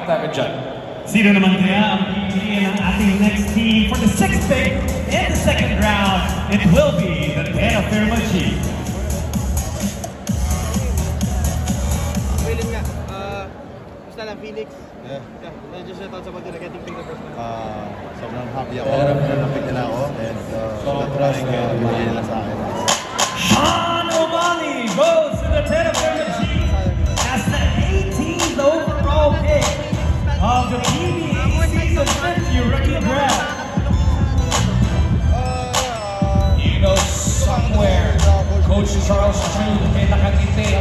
agad dyan. Sino naman kaya ang pipiliin ng ating next team for the sixth pick in the second round? It will be the Terra Firma G. William nga, basta lang Phoenix. Yeah. Just shout out sa mga getting pick the first one. Sobrang happy ako. Napig nila ako. And sobrang bigay nila sa akin. Sean O'Malley goes to the Terra Firma G as the 18th overall pick of the PBA Season 50 Rookie Draft. You know, somewhere, Coach Charles Chu ay nakangiti.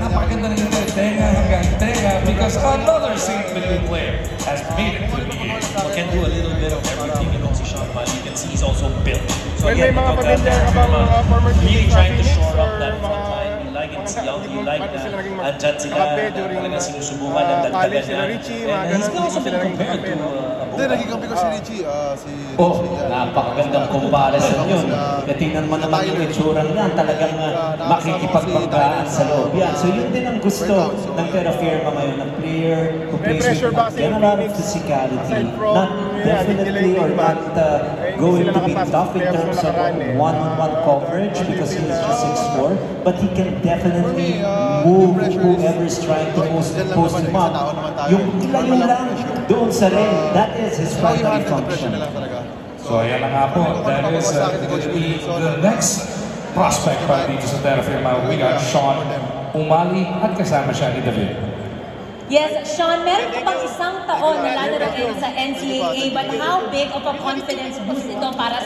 Napakaganda ng ngiti. Tenga hanggang tenga because another St. Philippe player has made it to the game. Can do a little bit of everything, you know, si Sean O'Malley. You can see he's also built. So When may mga pamilya ka bang former really team trying to Phoenix shore up or that front line. You like it, you like na andyan sila, talagang sinusubukan ng dagdagan sila Richie, mga and he's ganun, also sila been naging compared kakampi, to no? Hindi, naging kampi ko si Richie. Napakagandang comparison yun. Tingnan mo naman yung itsura niya, talagang makikipagbanggaan sa loob yan. So yun din ang gusto ng Terra Firma ngayon, ng player who plays with a lot of physicality, not definitely or not going to be tough in terms of one-on-one coverage because he's just 6'4", but he can definitely move whoever is trying to post him up. Yung ilayo lang doon sa ring, that is his primary function. So ayan na nga po, that is the next prospect para dito sa Terra Firma. We got Sean O'Malley at kasama siya ni David. Yes, Sean, meron ka bang isang taon na lalaro sa NCAA, but how big of a confidence boost ito para sa